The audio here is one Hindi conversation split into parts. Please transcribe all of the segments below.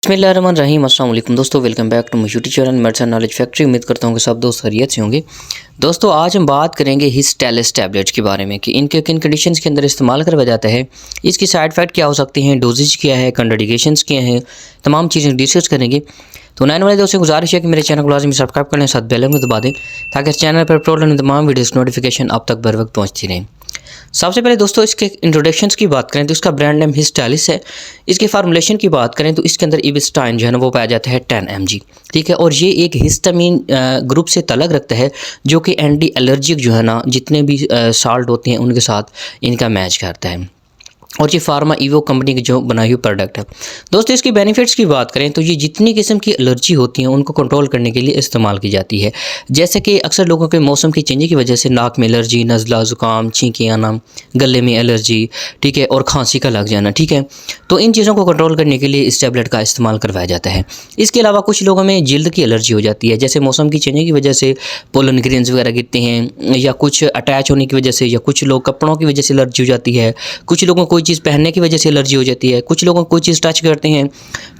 बिस्मिल्लाहिर्रहमानिर्रहीम। अस्सलाम वालेकुम दोस्तों, welcome back to my YouTube channel medicine knowledge factory. उम्मीद करता हूँ कि सब दोस्त खैरियत से होंगे। दोस्तों आज हम बात करेंगे हिस्टैलिस टैबलेट्स के बारे में कि इनके किन कंडीशंस के अंदर इस्तेमाल करवाया जाता है, इसकी साइड इफेक्ट क्या हो सकते हैं, डोजेज क्या है, कंट्राइंडिकेशंस क्या हैं, तमाम चीज़ें डिस्कस करेंगे। तो नए वाले दोस्तों गुजारिश है कि मेरे चैनल को लाजमी सब्सक्राइब कर लें, साथ बेल आइकन को दबा दें ताकि इस चैनल पर अपलोड होने तमाम वीडियोस नोटिफिकेशन अब तक बर वक्त पहुँचती रहें। सबसे पहले दोस्तों इसके इंट्रोडक्शंस की बात करें तो इसका ब्रांड नेम हिस्टैलिस है। इसके फार्मूलेशन की बात करें तो इसके अंदर इविस्टाइन जो है ना वो पाया जाता है 10 mg, ठीक है। और ये एक हिस्टामिन ग्रुप से तलक रखता है जो कि एंटी एलर्जिक जो है ना जितने भी साल्ट होते हैं उनके साथ इनका मैच करता है। और ये फार्मा इवो कंपनी की जो बनाई हुई प्रोडक्ट है। दोस्तों इसकी बेनिफिट्स की बात करें तो ये जितनी किस्म की एलर्जी होती हैं उनको कंट्रोल करने के लिए इस्तेमाल की जाती है। जैसे कि अक्सर लोगों के मौसम की चेंजिंग की वजह से नाक में एलर्जी, नज़ला, ज़ुकाम, छींकें आना, गले में एलर्जी, ठीक है, और खांसी का लग जाना, ठीक है। तो इन चीज़ों को कंट्रोल करने के लिए इस टैबलेट का इस्तेमाल करवाया जाता है। इसके अलावा कुछ लोगों में जल्द की एलर्जी हो जाती है, जैसे मौसम की चेंजिंग की वजह से पोलन ग्रेन्स वगैरह गिरते हैं, या कुछ अटैच होने की वजह से, या कुछ लोग कपड़ों की वजह से एलर्जी हो जाती है, कुछ लोगों को कोई चीज़ पहनने की वजह से एलर्जी हो जाती है, कुछ लोगों को कोई चीज़ टच करते हैं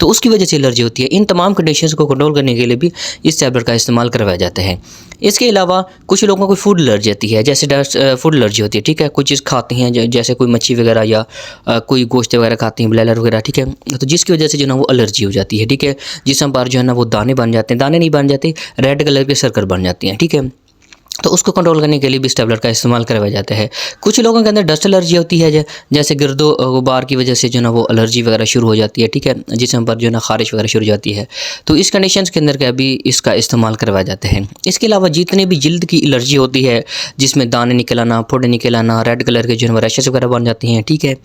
तो उसकी वजह से एलर्जी होती है। इन तमाम कंडीशंस को कंट्रोल करने के लिए भी इस टैबलेट का इस्तेमाल करवाया जाता है। इसके अलावा कुछ लोगों को फूड एलर्जी आती है, जैसे डस्ट फूड एलर्जी होती है, ठीक है। कोई चीज़ खाते हैं जैसे कोई मच्छी वगैरह या कोई गोश्त वगैरह खाते हैं, ब्लैलर वगैरह, ठीक है। तो जिसकी वजह से जो ना वो एलर्जी हो जाती है, ठीक है। जिसम पर जो है ना वो दाने बन जाते हैं, दाने नहीं बन जाते, रेड कलर के सर्कल बन जाती हैं, ठीक है। तो उसको कंट्रोल करने के लिए भी इस टैबलेट का इस्तेमाल करवाया जाता है। कुछ लोगों के अंदर डस्ट एलर्जी होती है, जैसे गिरदो गुबार की वजह से जो ना वो एलर्जी वगैरह शुरू हो जाती है, ठीक है। जिसम पर जो ना खारिश वगैरह शुरू हो जाती है, तो इस कंडीशंस के अंदर क्या भी इसका इस्तेमाल करवाया जाता है। इसके अलावा जितने भी जल्द की एलर्जी होती है, जिसमें दाने निकल आना, फोड़े निकल आना, रेड कलर के जो है रैशेस वगैरह बन जाती हैं, ठीक है,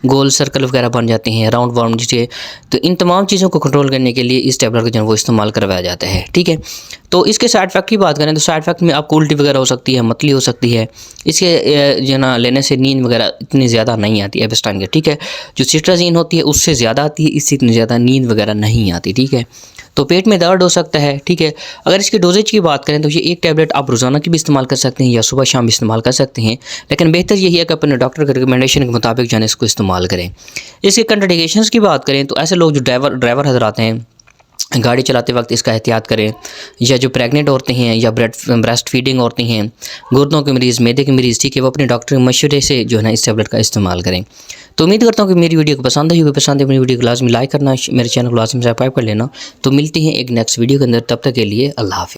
गोल सर्कल वगैरह बन जाते हैं, राउंड वाउंड जिसे, तो इन तमाम चीज़ों को कंट्रोल करने के लिए इस टैबलेट का जो है वो इस्तेमाल करवाया जाता है, ठीक है। तो इसके साइड इफेक्ट की बात करें तो साइड इफेक्ट में आपको उल्टी वगैरह हो सकती है, मतली हो सकती है। इसके जो ना लेने से नींद वगैरह इतनी ज़्यादा नहीं आती है एविस्टाइन के, ठीक है। जो सिट्राजीन होती है उससे ज़्यादा आती है, इससे इतनी ज़्यादा नींद वगैरह नहीं आती, ठीक है। तो पेट में दर्द हो सकता है, ठीक है। अगर इसके डोजेज की बात करें तो ये एक टैबलेट आप रोज़ाना की भी इस्तेमाल कर सकते हैं या सुबह शाम भी इस्तेमाल कर सकते हैं, लेकिन बेहतर यही है कि अपने डॉक्टर के रिकमेंडेशन के मुताबिक जाने इसको इस्तेमाल करें। इसके कंट्राइंडिकेशंस की बात करें तो ऐसे लोग जो ड्राइवर हजरात हैं, गाड़ी चलाते वक्त इसका एहतियात करें, या जो प्रेग्नेंट औरतें हैं या ब्रेस्ट फीडिंग औरतें हैं, गुर्दों के मरीज़, मैदे के मरीज़, ठीक है, वो अपने डॉक्टर के मशवरे से जो है ना इस टैबलेट का इस्तेमाल करें। तो उम्मीद करता हूँ कि मेरी वीडियो को पसंद आई होगी। पसंद है मेरी वीडियो को लाजमी लाइक करना, मेरे चैनल को लाजमी सब्सक्राइब कर लेना। तो मिलते हैं एक नेक्स्ट वीडियो के अंदर, तब तक के लिए अल्लाह हाफ़िज़।